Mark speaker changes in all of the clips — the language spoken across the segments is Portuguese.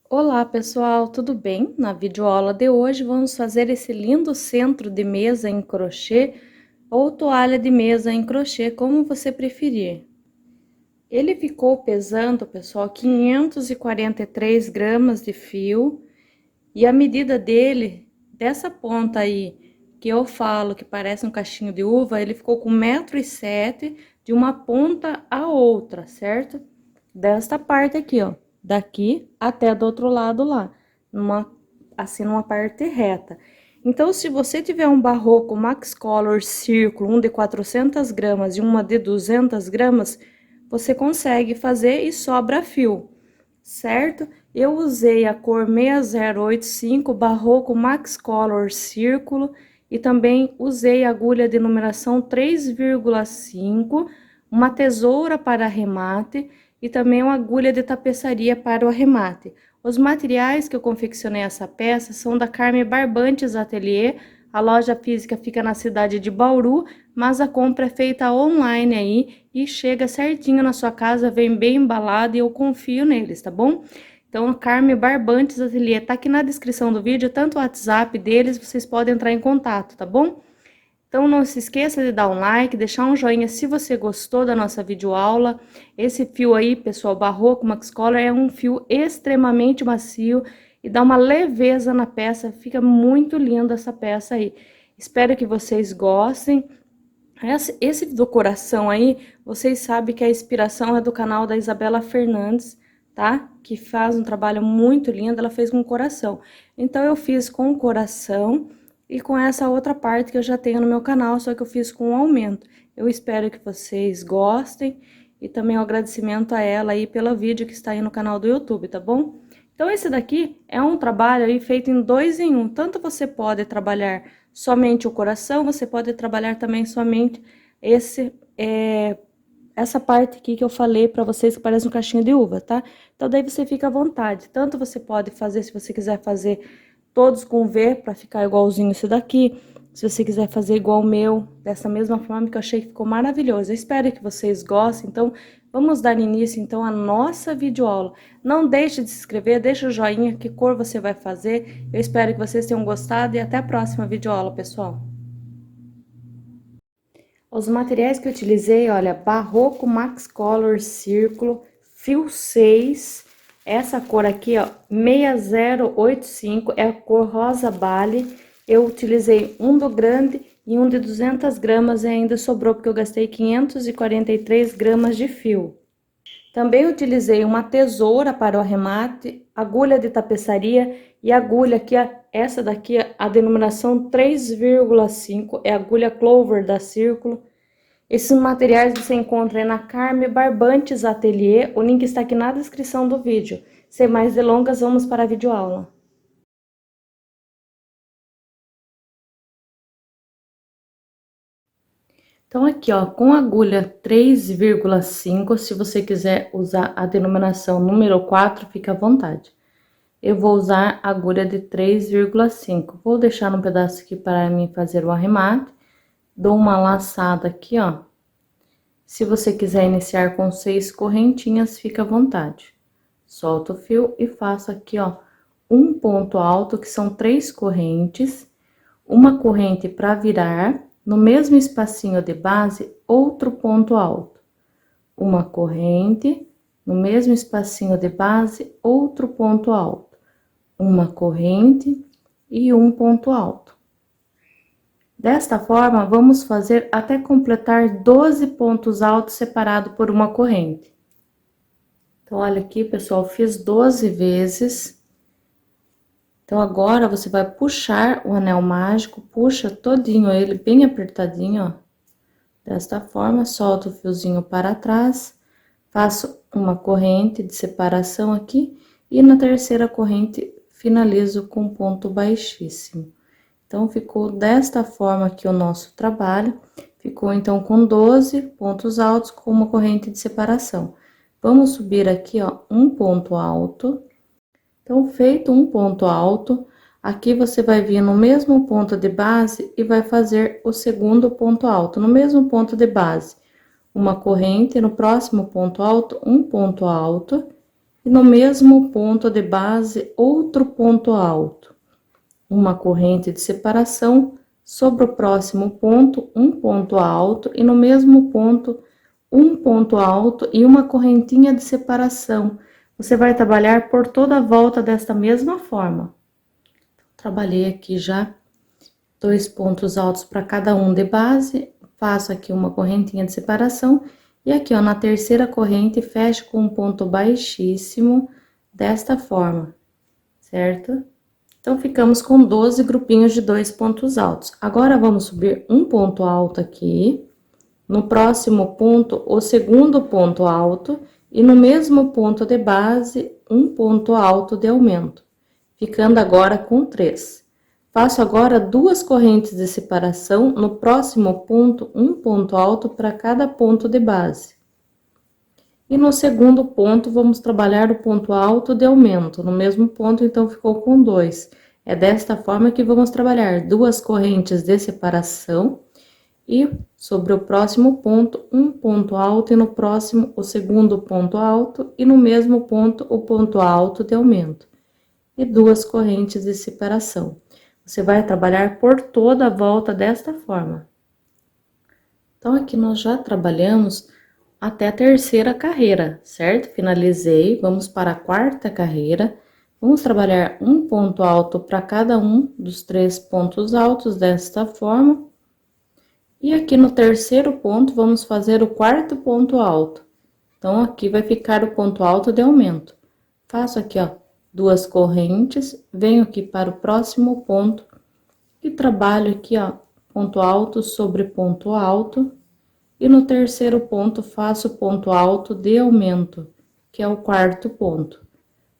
Speaker 1: Olá pessoal, tudo bem? Na videoaula de hoje vamos fazer esse lindo centro de mesa em crochê ou toalha de mesa em crochê, como você preferir. Ele ficou pesando, pessoal, 543 gramas de fio e a medida dele, dessa ponta aí, que eu falo que parece um cachinho de uva, ele ficou com 1,7 m de uma ponta a outra, certo? Desta parte aqui, ó, daqui até do outro lado lá, numa parte reta. Então, se você tiver um barroco Max Color Círculo, um de 400 gramas e uma de 200 gramas, você consegue fazer e sobra fio, certo? Eu usei a cor 6085 Barroco Max Color Círculo e também usei agulha de numeração 3,5, uma tesoura para arremate e também uma agulha de tapeçaria para o arremate. Os materiais que eu confeccionei essa peça são da Carme Barbantes Atelier. A loja física fica na cidade de Bauru, mas a compra é feita online aí e chega certinho na sua casa, vem bem embalado e eu confio neles, tá bom? Então, Carme Barbantes Atelier tá aqui na descrição do vídeo, tanto o WhatsApp deles, vocês podem entrar em contato, tá bom? Então, não se esqueça de dar um like, deixar um joinha se você gostou da nossa videoaula. Esse fio aí, pessoal, Barroco Max Color, é um fio extremamente macio e dá uma leveza na peça, fica muito linda essa peça aí. Espero que vocês gostem. Esse do coração aí, vocês sabem que a inspiração é do canal da Isabela Fernandes, tá? Que faz um trabalho muito lindo, ela fez com coração. Então, eu fiz com o coração e com essa outra parte que eu já tenho no meu canal, só que eu fiz com um aumento. Eu espero que vocês gostem e também um agradecimento a ela aí pelo vídeo que está aí no canal do YouTube, tá bom? Então, esse daqui é um trabalho aí feito em 2 em 1. Tanto você pode trabalhar somente o coração, você pode trabalhar também somente essa parte aqui que eu falei pra vocês que parece um cachinho de uva, tá? Então, daí você fica à vontade. Tanto você pode fazer, se você quiser fazer todos com V, pra ficar igualzinho esse daqui. Se você quiser fazer igual o meu, dessa mesma forma, que eu achei que ficou maravilhoso. Eu espero que vocês gostem, então, vamos dar início, então, à nossa videoaula. Não deixe de se inscrever, deixa o joinha, que cor você vai fazer. Eu espero que vocês tenham gostado e até a próxima videoaula, pessoal. Os materiais que eu utilizei, olha, Barroco Max Color Círculo, fio 6, essa cor aqui, ó, 6085, é a cor rosa bale. Eu utilizei um do grande e um de 200 gramas e ainda sobrou, porque eu gastei 543 gramas de fio. Também utilizei uma tesoura para o arremate, agulha de tapeçaria e agulha que essa daqui, a denominação 3,5, é agulha Clover da Círculo. Esses materiais você encontra aí na Carme Barbantes Atelier, o link está aqui na descrição do vídeo. Sem mais delongas, vamos para a videoaula. Então, aqui, ó, com agulha 3,5, se você quiser usar a denominação número 4, fica à vontade. Eu vou usar agulha de 3,5. Vou deixar um pedaço aqui para mim fazer o arremate. Dou uma laçada aqui, ó. Se você quiser iniciar com 6 correntinhas, fica à vontade. Solto o fio e faço aqui, ó, um ponto alto, que são 3 correntes, uma corrente para virar, no mesmo espacinho de base, outro ponto alto. Uma corrente, no mesmo espacinho de base, outro ponto alto. Uma corrente e um ponto alto. Desta forma, vamos fazer até completar 12 pontos altos separados por uma corrente. Então, olha aqui, pessoal, fiz 12 vezes. Então, agora, você vai puxar o anel mágico, puxa todinho ele bem apertadinho, ó. Desta forma, solto o fiozinho para trás, faço uma corrente de separação aqui e na terceira corrente finalizo com ponto baixíssimo. Então, ficou desta forma aqui o nosso trabalho. Ficou, então, com 12 pontos altos com uma corrente de separação. Vamos subir aqui, ó, um ponto alto. Então, feito um ponto alto, aqui você vai vir no mesmo ponto de base e vai fazer o segundo ponto alto, no mesmo ponto de base. Uma corrente, no próximo ponto alto, um ponto alto. e no mesmo ponto de base, outro ponto alto. Uma corrente de separação, sobre o próximo ponto, um ponto alto, e no mesmo ponto, um ponto alto e uma correntinha de separação. Você vai trabalhar por toda a volta desta mesma forma. Trabalhei aqui já 2 pontos altos para cada um de base, faço aqui uma correntinha de separação, e aqui, ó, na terceira corrente, fecho com um ponto baixíssimo, desta forma, certo? Então, ficamos com 12 grupinhos de 2 pontos altos. Agora, vamos subir um ponto alto aqui, no próximo ponto, o segundo ponto alto, e no mesmo ponto de base, um ponto alto de aumento, ficando agora com 3. Faço agora 2 correntes de separação, no próximo ponto, um ponto alto para cada ponto de base. E no segundo ponto, vamos trabalhar o ponto alto de aumento, no mesmo ponto, então, ficou com 2. É desta forma que vamos trabalhar 2 correntes de separação, e sobre o próximo ponto, um ponto alto, e no próximo, o segundo ponto alto, e no mesmo ponto, o ponto alto de aumento. E 2 correntes de separação. Você vai trabalhar por toda a volta desta forma. Então, aqui nós já trabalhamos até a terceira carreira, certo? Finalizei, vamos para a quarta carreira. Vamos trabalhar um ponto alto para cada um dos 3 pontos altos desta forma. E aqui no terceiro ponto, vamos fazer o quarto ponto alto. Então, aqui vai ficar o ponto alto de aumento. Faço aqui, ó, 2 correntes, venho aqui para o próximo ponto e trabalho aqui, ó, ponto alto sobre ponto alto. E no terceiro ponto, faço ponto alto de aumento, que é o quarto ponto.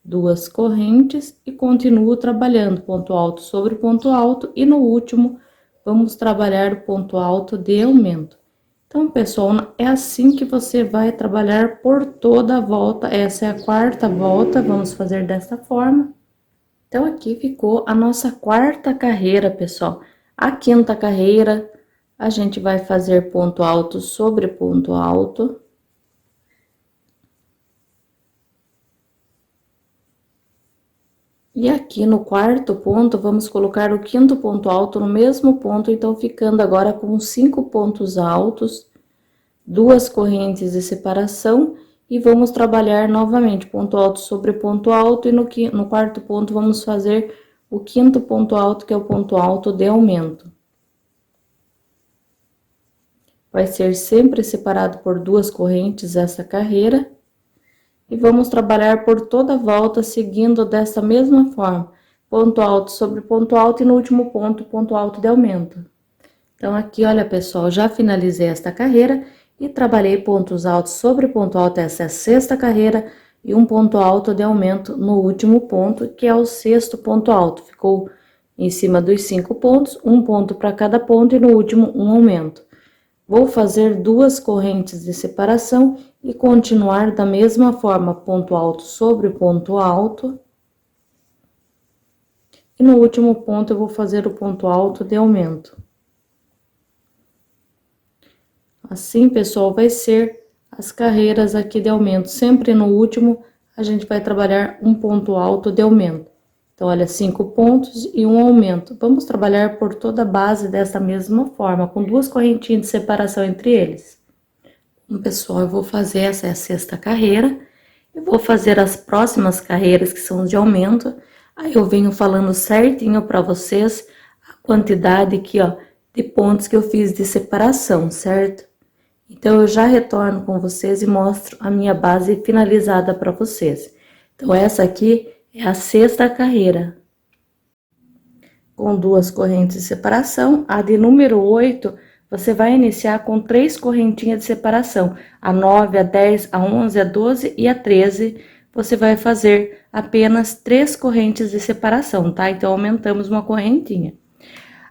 Speaker 1: 2 correntes e continuo trabalhando ponto alto sobre ponto alto, e no último, vamos trabalhar o ponto alto de aumento. Então, pessoal, é assim que você vai trabalhar por toda a volta. Essa é a quarta volta, vamos fazer desta forma. Então, aqui ficou a nossa quarta carreira, pessoal. A quinta carreira, a gente vai fazer ponto alto sobre ponto alto. E aqui no quarto ponto, vamos colocar o quinto ponto alto no mesmo ponto, então, ficando agora com 5 pontos altos, 2 correntes de separação, e vamos trabalhar novamente ponto alto sobre ponto alto, e no quarto ponto vamos fazer o quinto ponto alto, que é o ponto alto de aumento. Vai ser sempre separado por 2 correntes essa carreira. E vamos trabalhar por toda a volta, seguindo dessa mesma forma. Ponto alto sobre ponto alto, e no último ponto, ponto alto de aumento. Então, aqui, olha, pessoal, já finalizei esta carreira e trabalhei pontos altos sobre ponto alto. Essa é a sexta carreira, e um ponto alto de aumento no último ponto, que é o sexto ponto alto. Ficou em cima dos 5 pontos, um ponto para cada ponto, e no último, um aumento. Vou fazer 2 correntes de separação e continuar da mesma forma, ponto alto sobre ponto alto. E no último ponto, eu vou fazer o ponto alto de aumento. Assim, pessoal, vai ser as carreiras aqui de aumento. Sempre no último, a gente vai trabalhar um ponto alto de aumento. Então, olha, 5 pontos e um aumento. Vamos trabalhar por toda a base dessa mesma forma, com 2 correntinhas de separação entre eles. Bom, pessoal, eu vou fazer essa é a sexta carreira. Eu vou fazer as próximas carreiras, que são de aumento. Aí eu venho falando certinho para vocês a quantidade aqui, ó, de pontos que eu fiz de separação, certo? Então, eu já retorno com vocês e mostro a minha base finalizada para vocês. Então, essa aqui é a sexta carreira. Com 2 correntes de separação, a de número 8, você vai iniciar com 3 correntinhas de separação. A 9, a 10, a 11, a 12 e a 13, você vai fazer apenas 3 correntes de separação, tá? Então, aumentamos uma correntinha.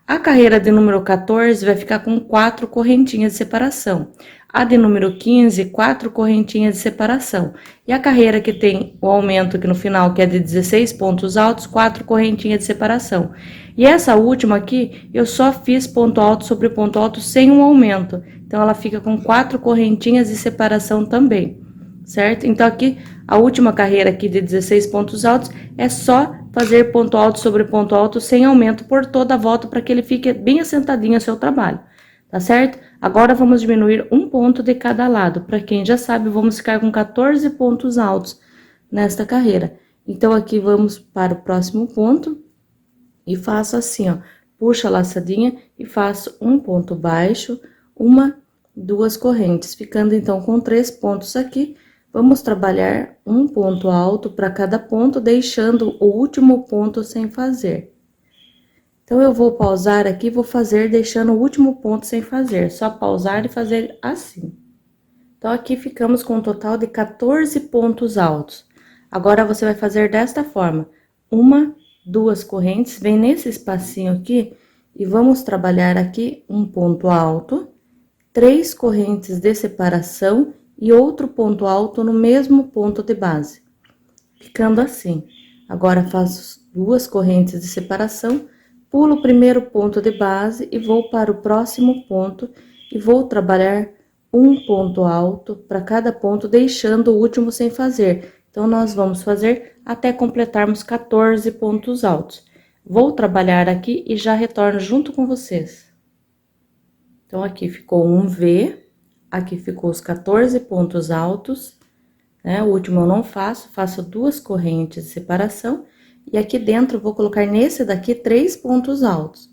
Speaker 1: A carreira de número 14 vai ficar com 4 correntinhas de separação. A de número 15, 4 correntinhas de separação. E a carreira que tem o aumento aqui no final, que é de 16 pontos altos, 4 correntinhas de separação. E essa última aqui, eu só fiz ponto alto sobre ponto alto sem um aumento. Então, ela fica com 4 correntinhas de separação também, certo? Então, aqui, A última carreira aqui de 16 pontos altos é só fazer ponto alto sobre ponto alto sem aumento por toda a volta para que ele fique bem assentadinho o seu trabalho, tá certo? Agora vamos diminuir um ponto de cada lado. Para quem já sabe, vamos ficar com 14 pontos altos nesta carreira. Então aqui vamos para o próximo ponto e faço assim, ó, puxo a laçadinha e faço um ponto baixo, duas correntes, ficando então com 3 pontos aqui. Vamos trabalhar um ponto alto para cada ponto, deixando o último ponto sem fazer. Então, eu vou pausar aqui, vou fazer deixando o último ponto sem fazer, só pausar e fazer assim. Então, aqui ficamos com um total de 14 pontos altos. Agora, você vai fazer desta forma: duas correntes, vem nesse espacinho aqui e vamos trabalhar aqui um ponto alto, 3 correntes de separação e outro ponto alto no mesmo ponto de base, ficando assim. Agora, faço 2 correntes de separação, pulo o primeiro ponto de base e vou para o próximo ponto e vou trabalhar um ponto alto para cada ponto, deixando o último sem fazer. Então, nós vamos fazer até completarmos 14 pontos altos. Vou trabalhar aqui e já retorno junto com vocês. Então, aqui ficou um V, aqui ficou os 14 pontos altos, né? O último eu não faço, faço 2 correntes de separação, e aqui dentro eu vou colocar nesse daqui 3 pontos altos.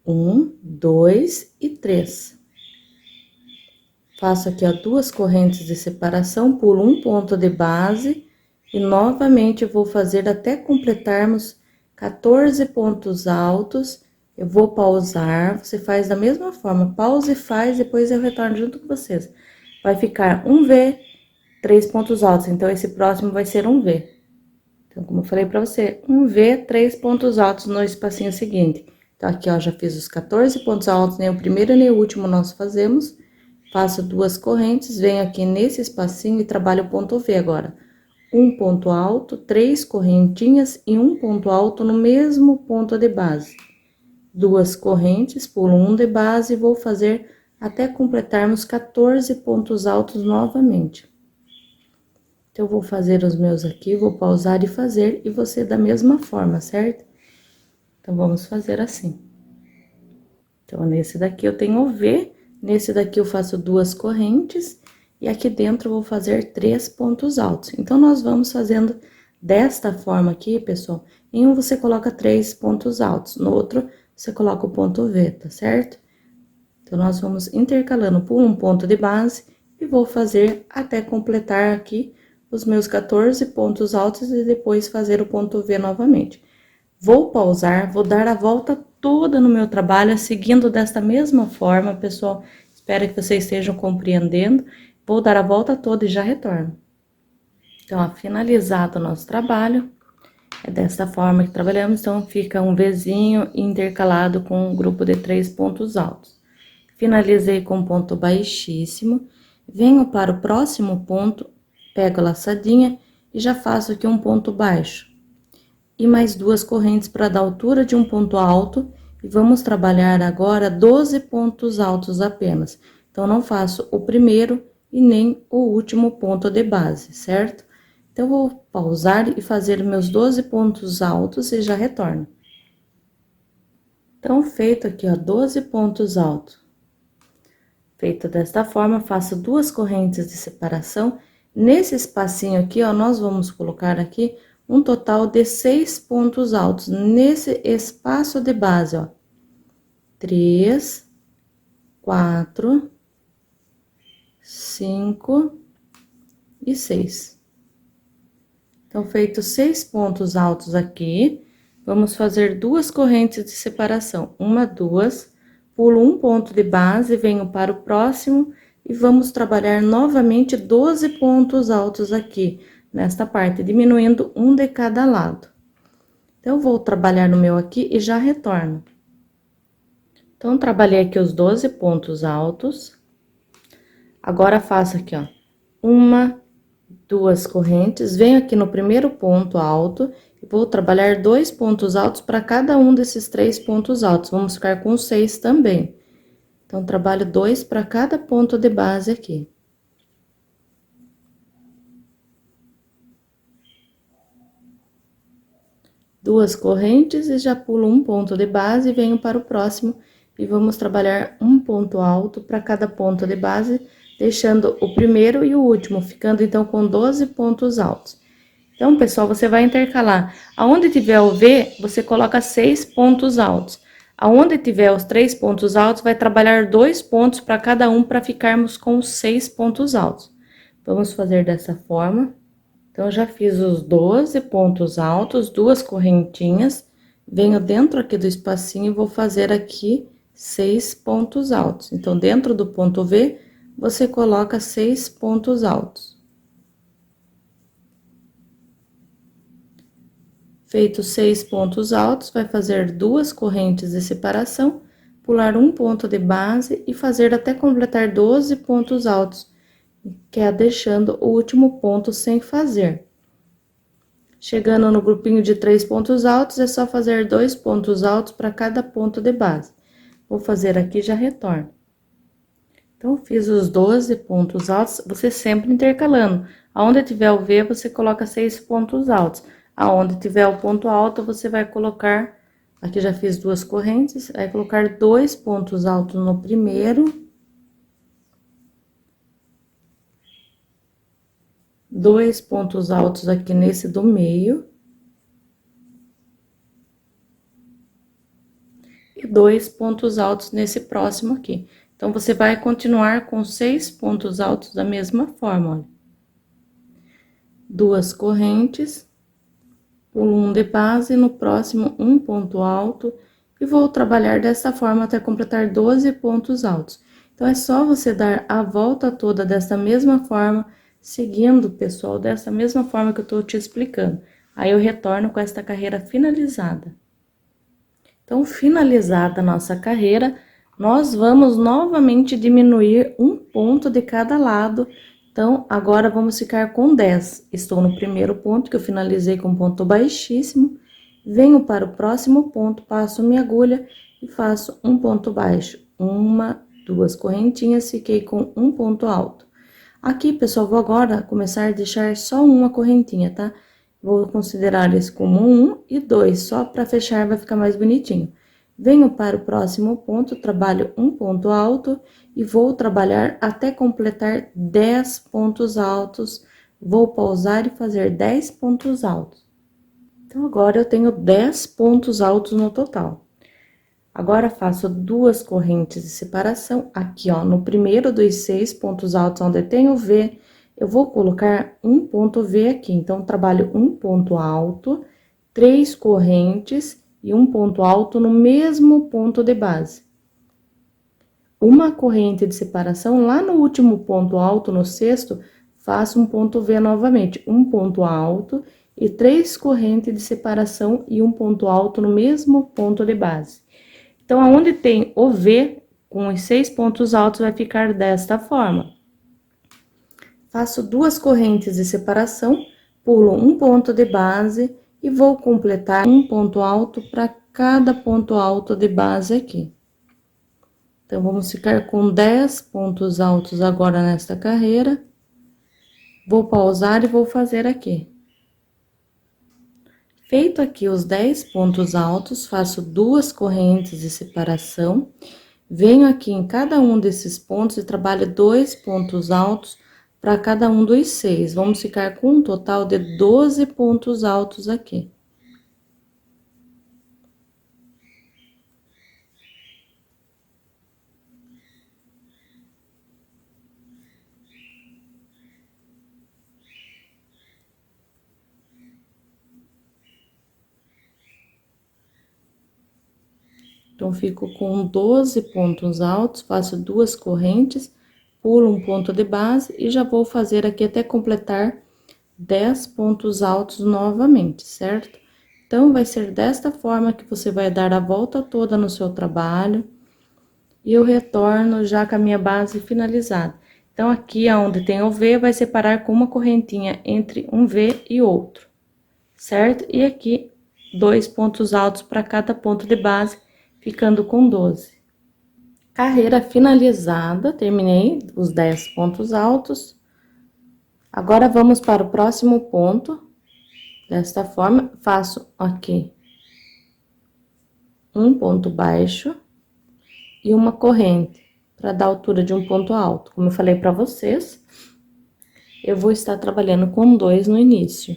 Speaker 1: 1, 2 e 3. Faço aqui, ó, 2 correntes de separação, pulo um ponto de base, e novamente vou fazer até completarmos 14 pontos altos. Eu vou pausar, você faz da mesma forma, pausa e faz, depois eu retorno junto com vocês. Vai ficar um V, 3 pontos altos, então esse próximo vai ser um V. Então, como eu falei pra você, um V, 3 pontos altos no espacinho seguinte. Então, aqui, ó, já fiz os 14 pontos altos, nem o primeiro nem o último nós fazemos. Faço 2 correntes, venho aqui nesse espacinho e trabalho o ponto V agora. Um ponto alto, 3 correntinhas e um ponto alto no mesmo ponto de base. 2 correntes, pulo um de base e vou fazer até completarmos 14 pontos altos novamente. Então, eu vou fazer os meus aqui, vou pausar e fazer, e você da mesma forma, certo? Então, vamos fazer assim. Então, nesse daqui eu tenho o V, nesse daqui eu faço 2 correntes, e aqui dentro eu vou fazer 3 pontos altos. Então, nós vamos fazendo desta forma aqui, pessoal. Em um você coloca 3 pontos altos, no outro você coloca o ponto V, tá certo? Então, nós vamos intercalando por um ponto de base e vou fazer até completar aqui os meus 14 pontos altos e depois fazer o ponto V novamente. Vou pausar, vou dar a volta toda no meu trabalho, seguindo desta mesma forma, pessoal. Espero que vocês estejam compreendendo. Vou dar a volta toda e já retorno. Então, ó, finalizado o nosso trabalho, é desta forma que trabalhamos. Então, fica um Vzinho intercalado com um grupo de 3 pontos altos. Finalizei com ponto baixíssimo, venho para o próximo ponto, pego a laçadinha e já faço aqui um ponto baixo. E mais 2 correntes para dar altura de um ponto alto, e vamos trabalhar agora 12 pontos altos apenas. Então, não faço o primeiro e nem o último ponto de base, certo? Então, eu vou pausar e fazer meus 12 pontos altos e já retorno. Então, feito aqui, ó, 12 pontos altos. Feito desta forma, faço 2 correntes de separação. Nesse espacinho aqui, ó, nós vamos colocar aqui um total de 6 pontos altos, nesse espaço de base, ó. 3, 4, 5 e 6. Então, feito 6 pontos altos aqui, vamos fazer 2 correntes de separação. 1, 2, pulo um ponto de base, venho para o próximo e vamos trabalhar novamente 12 pontos altos aqui, nesta parte, diminuindo um de cada lado. Então, eu vou trabalhar no meu aqui e já retorno. Então, trabalhei aqui os 12 pontos altos. Agora, faço aqui, ó, 1, 2 correntes, venho aqui no primeiro ponto alto e vou trabalhar 2 pontos altos para cada um desses 3 pontos altos. Vamos ficar com 6 também. Então, trabalho 2 para cada ponto de base aqui. 2 correntes e já pulo um ponto de base e venho para o próximo. E vamos trabalhar um ponto alto para cada ponto de base, deixando o primeiro e o último, ficando então com 12 pontos altos. Então, pessoal, você vai intercalar. Aonde tiver o V, você coloca 6 pontos altos. Aonde tiver os 3 pontos altos, vai trabalhar 2 pontos para cada um, para ficarmos com 6 pontos altos. Vamos fazer dessa forma. Então, já fiz os 12 pontos altos, 2 correntinhas. Venho dentro aqui do espacinho e vou fazer aqui 6 pontos altos. Então, dentro do ponto V, você coloca 6 pontos altos. Feitos 6 pontos altos, vai fazer 2 correntes de separação, pular um ponto de base e fazer até completar 12 pontos altos, que é deixando o último ponto sem fazer. Chegando no grupinho de 3 pontos altos, é só fazer 2 pontos altos para cada ponto de base. Vou fazer aqui e já retorno. Então, fiz os 12 pontos altos, você sempre intercalando. Aonde tiver o V, você coloca 6 pontos altos. Aonde tiver o ponto alto, você vai colocar, aqui já fiz 2 correntes, vai colocar 2 pontos altos no primeiro. 2 pontos altos aqui nesse do meio. E 2 pontos altos nesse próximo aqui. Então, você vai continuar com 6 pontos altos da mesma forma, olha. 2 correntes. Pulo um de base, no próximo um ponto alto, e vou trabalhar dessa forma até completar 12 pontos altos. Então, é só você dar a volta toda dessa mesma forma, seguindo, pessoal, dessa mesma forma que eu tô te explicando. Aí, eu retorno com esta carreira finalizada. Então, finalizada a nossa carreira, nós vamos novamente diminuir um ponto de cada lado. Então, agora vamos ficar com 10. Estou no primeiro ponto, que eu finalizei com ponto baixíssimo. Venho para o próximo ponto, passo minha agulha e faço um ponto baixo. 1, 2 correntinhas, fiquei com um ponto alto. Aqui, pessoal, vou agora começar a deixar só uma correntinha, tá? Vou considerar esse como 1 e 2, só para fechar vai ficar mais bonitinho. Venho para o próximo ponto, trabalho um ponto alto e vou trabalhar até completar 10 pontos altos. Vou pausar e fazer 10 pontos altos. Então, agora eu tenho 10 pontos altos no total. Agora, faço 2 correntes de separação. Aqui, ó, no primeiro dos 6 pontos altos, onde tem o V, eu vou colocar um ponto V aqui. Então, trabalho um ponto alto, 3 correntes e um ponto alto no mesmo ponto de base. Uma corrente de separação, lá no último ponto alto, no sexto, faço um ponto V novamente, um ponto alto e 3 correntes de separação e um ponto alto no mesmo ponto de base. Então, aonde tem o V, com os 6 pontos altos, vai ficar desta forma. Faço 2 correntes de separação, pulo um ponto de base e vou completar um ponto alto para cada ponto alto de base aqui. Então, vamos ficar com 10 pontos altos agora nesta carreira. Vou pausar e vou fazer aqui. Feito aqui os 10 pontos altos, faço 2 correntes de separação. Venho aqui em cada um desses pontos e trabalho 2 pontos altos para cada um dos 6. Vamos ficar com um total de 12 pontos altos aqui. Então, fico com 12 pontos altos, faço 2 correntes, pulo um ponto de base e já vou fazer aqui até completar 10 pontos altos novamente, certo? Então, vai ser desta forma que você vai dar a volta toda no seu trabalho. E eu retorno já com a minha base finalizada. Então, aqui aonde tem o V, vai separar com uma correntinha entre um V e outro, certo? E aqui, 2 pontos altos para cada ponto de base, ficando com 12. Carreira finalizada, terminei os 10 pontos altos. Agora, vamos para o próximo ponto. Desta forma, faço aqui um ponto baixo e uma corrente, para dar altura de um ponto alto. Como eu falei para vocês, eu vou estar trabalhando com 2 no início.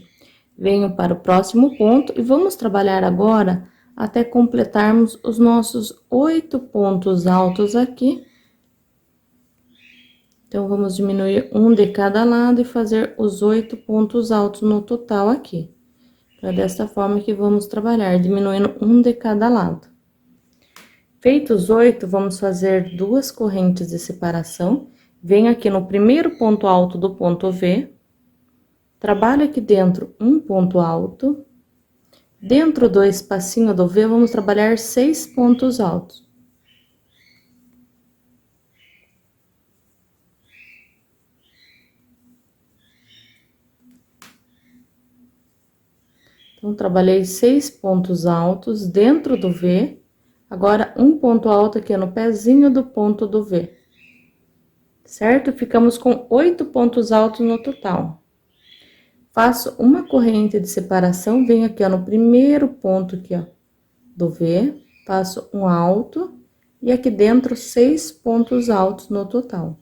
Speaker 1: Venho para o próximo ponto e vamos trabalhar agora até completarmos os nossos 8 pontos altos aqui. Então, vamos diminuir um de cada lado e fazer os 8 pontos altos no total aqui. É desta forma que vamos trabalhar, diminuindo um de cada lado. Feitos 8, vamos fazer 2 correntes de separação. Venho aqui no primeiro ponto alto do ponto V, trabalho aqui dentro um ponto alto. Dentro do espacinho do V, vamos trabalhar 6 pontos altos. Então, trabalhei 6 pontos altos dentro do V. Agora, um ponto alto aqui no pezinho do ponto do V. Certo? Ficamos com 8 pontos altos no total. Faço uma corrente de separação, venho aqui, ó, no primeiro ponto aqui, ó, do V, faço um alto, e aqui dentro 6 pontos altos no total.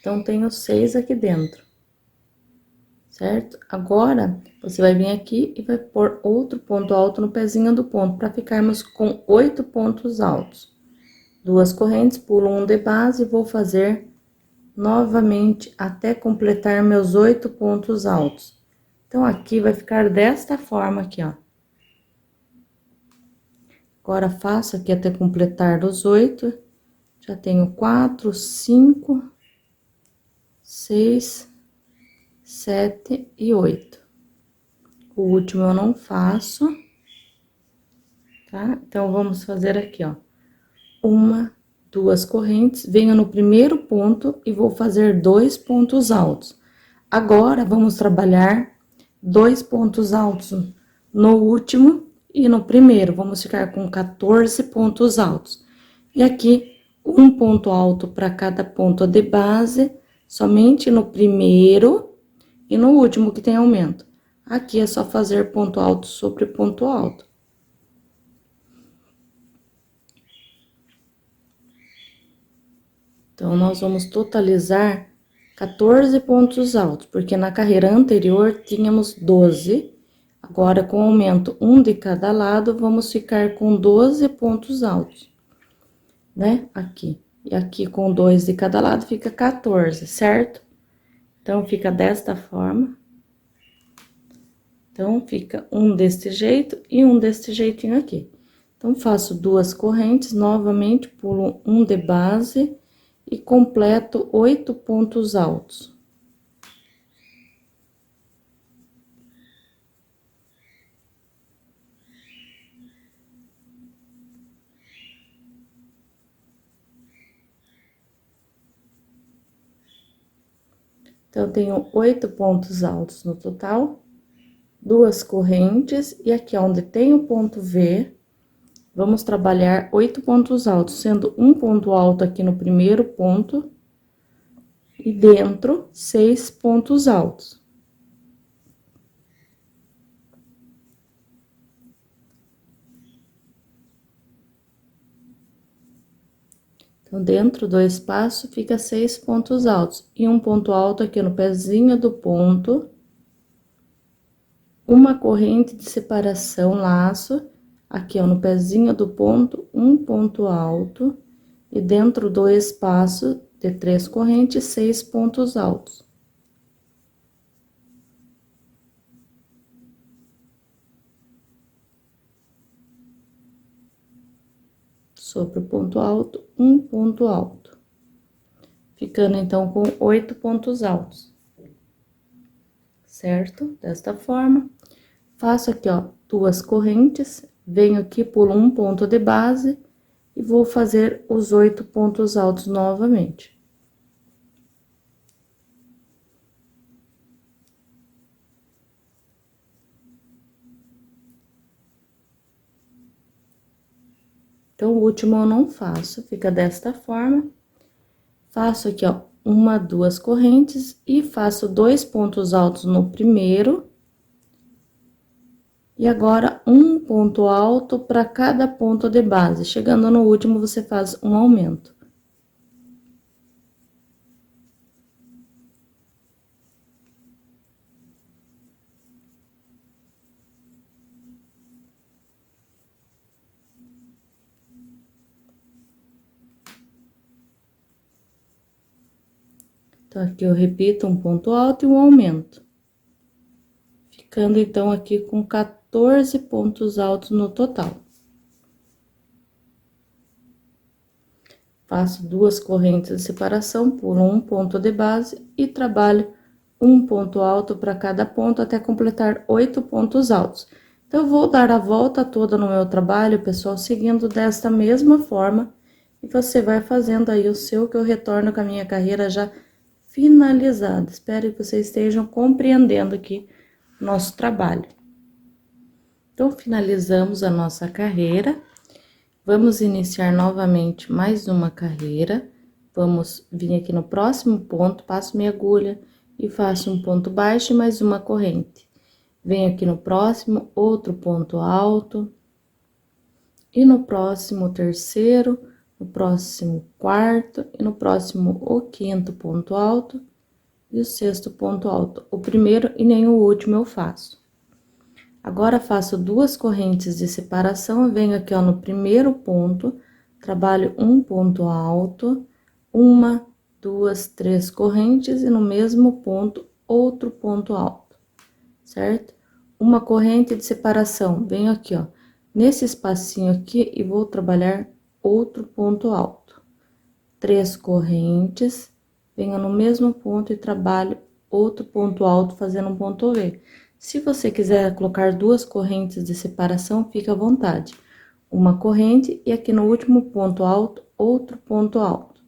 Speaker 1: Então, tenho 6 aqui dentro, certo? Agora, você vai vir aqui e vai pôr outro ponto alto no pezinho do ponto, para ficarmos com 8 pontos altos. 2 correntes, pulo um de base e vou fazer novamente até completar meus 8 pontos altos. Então, aqui vai ficar desta forma aqui, ó. Agora, faço aqui até completar os 8. Já tenho 4, 5, 6, 7 e 8. O último eu não faço, tá? Então, vamos fazer aqui, ó. 1, 2 correntes, venho no primeiro ponto e vou fazer 2 pontos altos. Agora, vamos trabalhar 2 pontos altos no último e no primeiro. Vamos ficar com 14 pontos altos. E aqui, um ponto alto para cada ponto de base, somente no primeiro e no último que tem aumento. Aqui é só fazer ponto alto sobre ponto alto. Então, nós vamos totalizar 14 pontos altos, porque na carreira anterior tínhamos 12. Agora, com aumento um de cada lado, vamos ficar com 12 pontos altos, né? Aqui. E aqui, com 2 de cada lado, fica 14, certo? Então, fica desta forma. Então, fica um deste jeito e um deste jeitinho aqui. Então, faço 2 correntes, novamente, pulo um de base e completo 8 pontos altos. Então, eu tenho 8 pontos altos no total, 2 correntes, e aqui onde tem o ponto V, vamos trabalhar 8 pontos altos, sendo um ponto alto aqui no primeiro ponto, e dentro, 6 pontos altos. Então, dentro do espaço, fica 6 pontos altos, e um ponto alto aqui no pezinho do ponto, uma corrente de separação, laço, aqui, ó, no pezinho do ponto, um ponto alto, e dentro do espaço de 3 correntes, 6 pontos altos. Sobre o ponto alto, um ponto alto. Ficando, então, com 8 pontos altos. Certo? Desta forma. Faço aqui, ó, 2 correntes, venho aqui, pulo um ponto de base e vou fazer os 8 pontos altos novamente. Então, o último eu não faço, fica desta forma. Faço aqui, ó, uma, duas correntes e faço 2 pontos altos no primeiro. E agora, um ponto alto para cada ponto de base. Chegando no último, você faz um aumento. Então, aqui eu repito um ponto alto e um aumento. Ficando, então, aqui com 14 pontos altos no total. Faço 2 correntes de separação, pulo um ponto de base e trabalho um ponto alto para cada ponto até completar 8 pontos altos. Então, eu vou dar a volta toda no meu trabalho, pessoal, seguindo desta mesma forma. E você vai fazendo aí o seu, que eu retorno com a minha carreira já finalizada. Espero que vocês estejam compreendendo aqui o nosso trabalho. Então, finalizamos a nossa carreira. Vamos iniciar novamente mais uma carreira. Vamos vir aqui no próximo ponto, passo minha agulha e faço um ponto baixo e mais uma corrente. Venho aqui no próximo, outro ponto alto. E no próximo, terceiro, no próximo, quarto, e no próximo, o quinto ponto alto e o sexto ponto alto. O primeiro e nem o último eu faço. Agora, faço 2 correntes de separação, venho aqui, ó, no primeiro ponto, trabalho um ponto alto, uma, 2, 3 correntes, e no mesmo ponto, outro ponto alto, certo? Uma corrente de separação, venho aqui, ó, nesse espacinho aqui, e vou trabalhar outro ponto alto. 3 correntes, venho no mesmo ponto e trabalho outro ponto alto, fazendo um ponto V. Se você quiser colocar 2 correntes de separação, fica à vontade. Uma corrente e aqui no último ponto alto, outro ponto alto.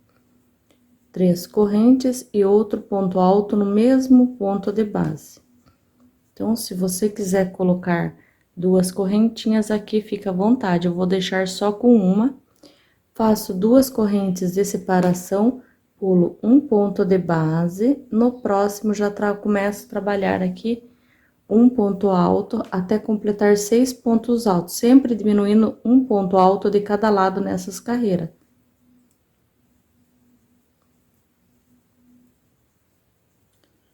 Speaker 1: 3 correntes e outro ponto alto no mesmo ponto de base. Então, se você quiser colocar 2 correntinhas aqui, fica à vontade. Eu vou deixar só com uma. Faço 2 correntes de separação, pulo um ponto de base. No próximo, já começo a trabalhar aqui um ponto alto até completar 6 pontos altos, sempre diminuindo um ponto alto de cada lado nessas carreiras.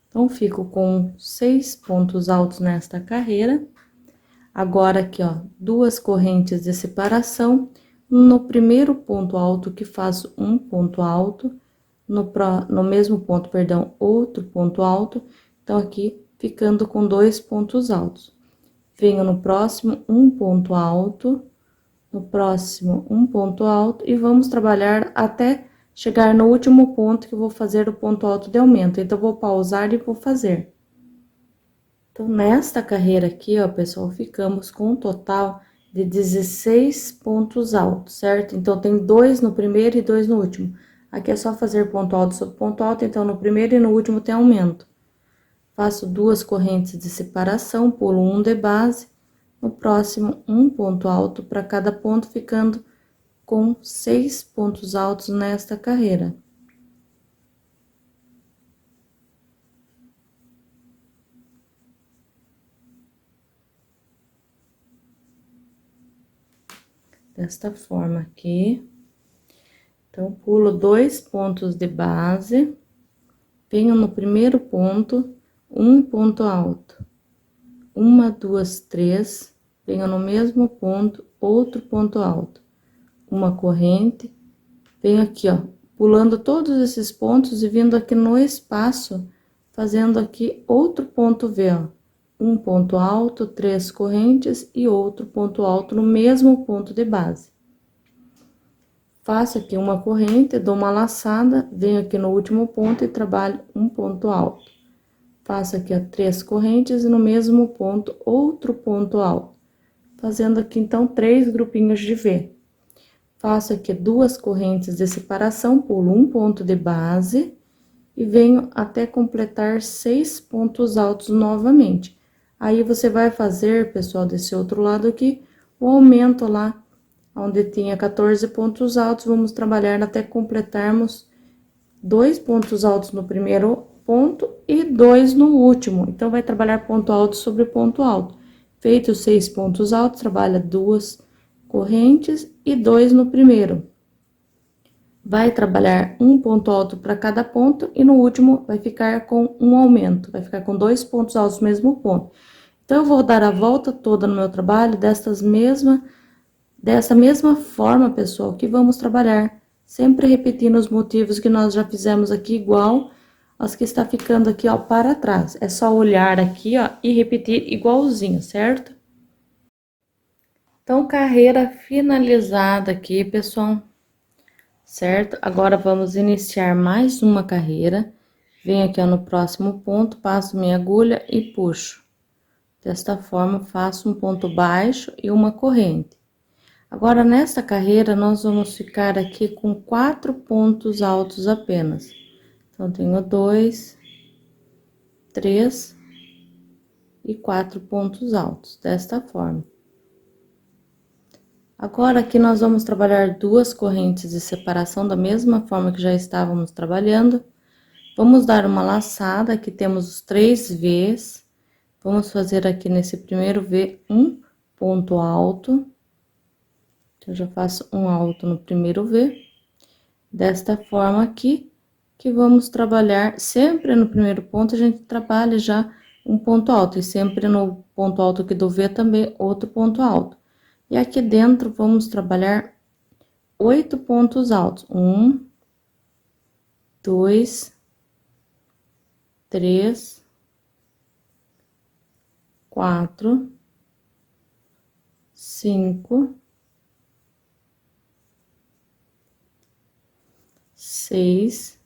Speaker 1: Então, fico com 6 pontos altos nesta carreira. Agora, aqui, ó, 2 correntes de separação. No primeiro ponto alto, que faço um ponto alto, no mesmo ponto, perdão, outro ponto alto. Então, aqui, ficando com 2 pontos altos. Venho no próximo, um ponto alto, no próximo, um ponto alto, e vamos trabalhar até chegar no último ponto, que eu vou fazer o ponto alto de aumento. Então, vou pausar e vou fazer. Então, nesta carreira aqui, ó, pessoal, ficamos com um total de 16 pontos altos, certo? Então, tem 2 no primeiro e 2 no último. Aqui é só fazer ponto alto sobre ponto alto, então, no primeiro e no último tem aumento. Faço 2 correntes de separação, pulo um de base, no próximo, um ponto alto para cada ponto, ficando com 6 pontos altos nesta carreira. Desta forma aqui. Então, pulo 2 pontos de base, venho no primeiro ponto, um ponto alto. Uma, 2, 3, venho no mesmo ponto, outro ponto alto. Uma corrente, venho aqui, ó, pulando todos esses pontos e vindo aqui no espaço, fazendo aqui outro ponto V, ó. Um ponto alto, 3 correntes e outro ponto alto no mesmo ponto de base. Faço aqui uma corrente, dou uma laçada, venho aqui no último ponto e trabalho um ponto alto. Faço aqui, ó, 3 correntes e no mesmo ponto, outro ponto alto. Fazendo aqui, então, 3 grupinhos de V. Faço aqui 2 correntes de separação, pulo um ponto de base e venho até completar 6 pontos altos novamente. Aí, você vai fazer, pessoal, desse outro lado aqui, o aumento lá onde tinha 14 pontos altos, vamos trabalhar até completarmos 2 pontos altos no primeiro ponto e 2 no último. Então, vai trabalhar ponto alto sobre ponto alto. Feito os 6 pontos altos, trabalha 2 correntes e 2 no primeiro. Vai trabalhar um ponto alto para cada ponto e no último vai ficar com um aumento, vai ficar com 2 pontos altos no mesmo ponto. Então, eu vou dar a volta toda no meu trabalho dessa mesma forma, pessoal, que vamos trabalhar, sempre repetindo os motivos que nós já fizemos aqui, igual aos que está ficando aqui, ó, para trás. É só olhar aqui, ó, e repetir igualzinho, certo? Então, carreira finalizada aqui, pessoal, certo? Agora, vamos iniciar mais uma carreira. Venho aqui, ó, no próximo ponto, passo minha agulha e puxo. Desta forma, faço um ponto baixo e uma corrente. Agora, nesta carreira, nós vamos ficar aqui com 4 pontos altos apenas. Então, tenho 2, 3 e 4 pontos altos, desta forma. Agora, aqui nós vamos trabalhar 2 correntes de separação, da mesma forma que já estávamos trabalhando. Vamos dar uma laçada, aqui temos os 3 V's. Vamos fazer aqui nesse primeiro V um ponto alto. Eu já faço um alto no primeiro V, desta forma aqui, que vamos trabalhar sempre no primeiro ponto, a gente trabalha já um ponto alto, e sempre no ponto alto aqui do V também outro ponto alto. E aqui dentro vamos trabalhar 8 pontos altos, 1, 2, 3, 4, 5, 6,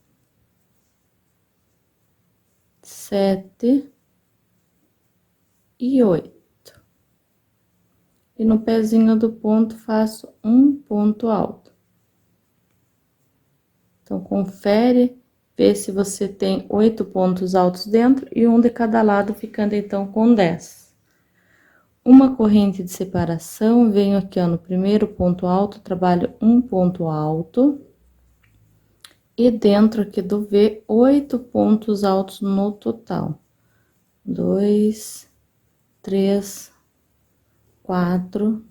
Speaker 1: 7 e 8. E no pezinho do ponto faço um ponto alto. Então, confere, vê se você tem 8 pontos altos dentro e um de cada lado, ficando então com 10. Uma corrente de separação, venho aqui, ó, no primeiro ponto alto, trabalho um ponto alto. E dentro aqui do V, 8 pontos altos no total. 2, 3, 4,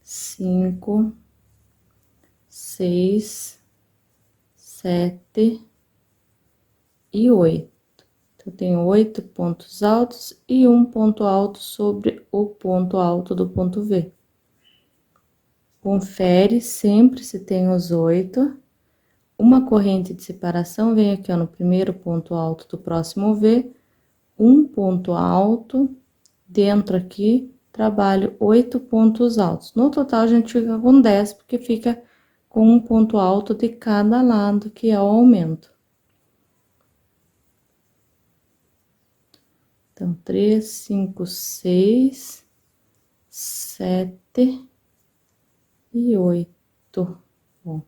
Speaker 1: 5, 6, 7 e 8. Então, tenho 8 pontos altos e um ponto alto sobre o ponto alto do ponto V. Confere sempre se tem os 8. Uma corrente de separação, vem aqui, ó, no primeiro ponto alto do próximo V, um ponto alto, dentro aqui, trabalho 8 pontos altos. No total, a gente fica com 10, porque fica com um ponto alto de cada lado, que é o aumento. Então, 3, 5, 6, 7 e 8. Bom.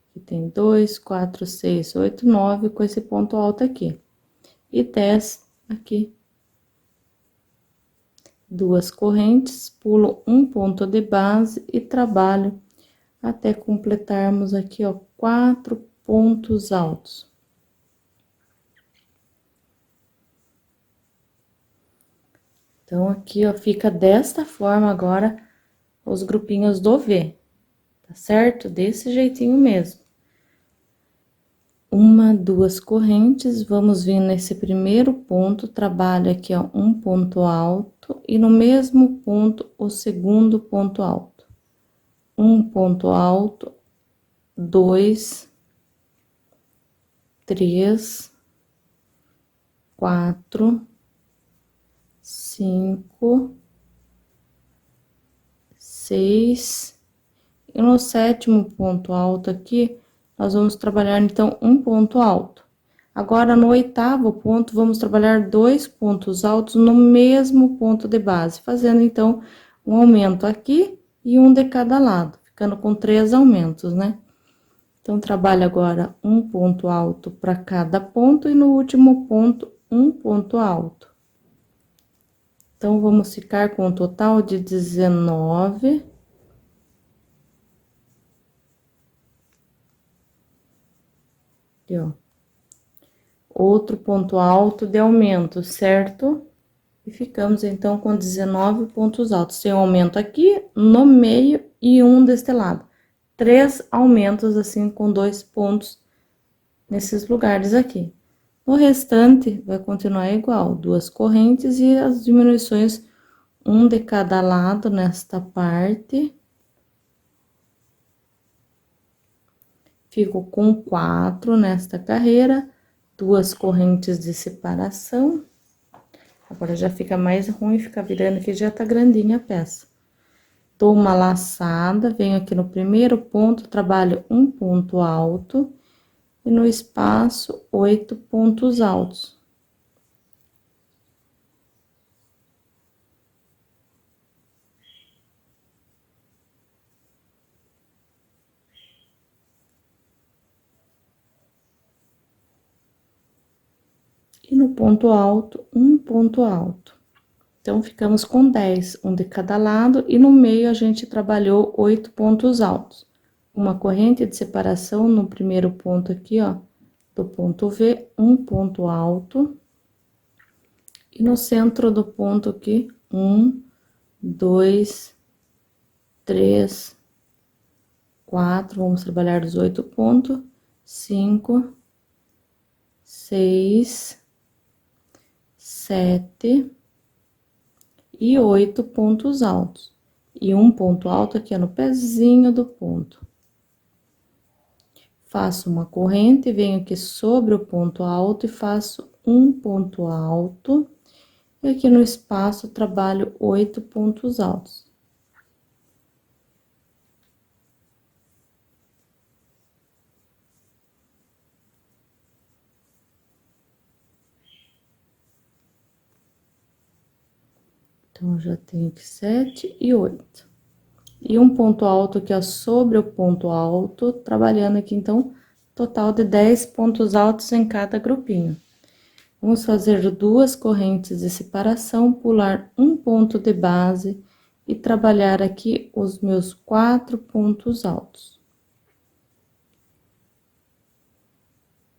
Speaker 1: Aqui tem 2, 4, 6, 8, 9, com esse ponto alto aqui. E 10 aqui. 2 correntes, pulo um ponto de base e trabalho até completarmos aqui, ó, 4 pontos altos. Então, aqui, ó, fica desta forma agora os grupinhos do V, tá certo? Desse jeitinho mesmo. 1, 2 correntes, vamos vir nesse primeiro ponto, trabalho aqui, ó, um ponto alto, e no mesmo ponto, o segundo ponto alto. Um ponto alto, 2, 3, 4, 5, 6, e no sétimo ponto alto aqui, nós vamos trabalhar, então, um ponto alto. Agora, no oitavo ponto, vamos trabalhar 2 pontos altos no mesmo ponto de base, fazendo, então, um aumento aqui e um de cada lado, ficando com 3 aumentos, né? Então, trabalho agora um ponto alto para cada ponto e no último ponto, um ponto alto. Então, vamos ficar com um total de 19. Aqui, ó. Outro ponto alto de aumento, certo? E ficamos, então, com 19 pontos altos. Tem um aumento aqui, no meio e um deste lado. 3 aumentos, assim, com 2 pontos nesses lugares aqui. No restante, vai continuar igual, 2 correntes e as diminuições, um de cada lado nesta parte. Fico com 4 nesta carreira, 2 correntes de separação. Agora, já fica mais ruim ficar virando aqui, já tá grandinha a peça. Dou uma laçada, venho aqui no primeiro ponto, trabalho um ponto alto. E no espaço, 8 pontos altos. E no ponto alto, um ponto alto. Então, ficamos com 10, um de cada lado, e no meio a gente trabalhou 8 pontos altos. Uma corrente de separação no primeiro ponto aqui, ó, do ponto V, um ponto alto. E no centro do ponto aqui, 1, 2, 3, 4, vamos trabalhar os 8 pontos, 5, 6, 7 e 8 pontos altos. E um ponto alto aqui, ó, no pezinho do ponto. Faço uma corrente, venho aqui sobre o ponto alto e faço um ponto alto. E aqui no espaço, trabalho 8 pontos altos. Então, já tenho aqui 7 e 8. E um ponto alto aqui, ó, sobre o ponto alto, trabalhando aqui, então, total de 10 pontos altos em cada grupinho. Vamos fazer 2 correntes de separação, pular um ponto de base e trabalhar aqui os meus 4 pontos altos.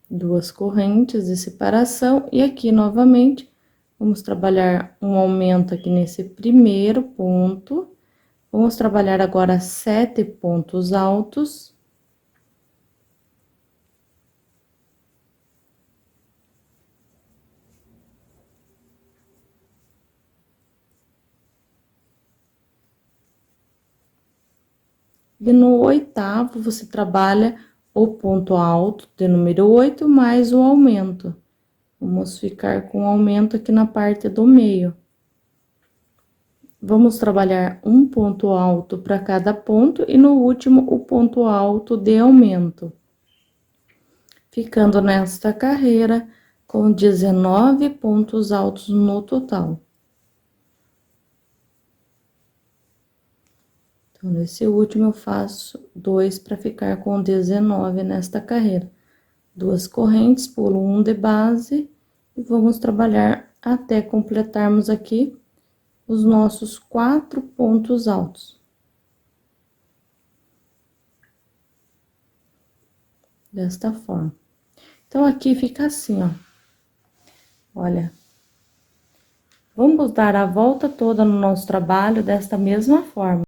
Speaker 1: 2 correntes de separação e aqui novamente vamos trabalhar um aumento aqui nesse primeiro ponto. Vamos trabalhar agora 7 pontos altos. E no oitavo, você trabalha o ponto alto de número 8 mais o aumento. Vamos ficar com o aumento aqui na parte do meio. Vamos trabalhar um ponto alto para cada ponto e no último o ponto alto de aumento. Ficando nesta carreira com 19 pontos altos no total. Então, nesse último eu faço 2 para ficar com 19 nesta carreira. 2 correntes, pulo um de base e vamos trabalhar até completarmos aqui os nossos 4 pontos altos. Desta forma. Então, aqui fica assim, ó. Olha. Vamos dar a volta toda no nosso trabalho desta mesma forma.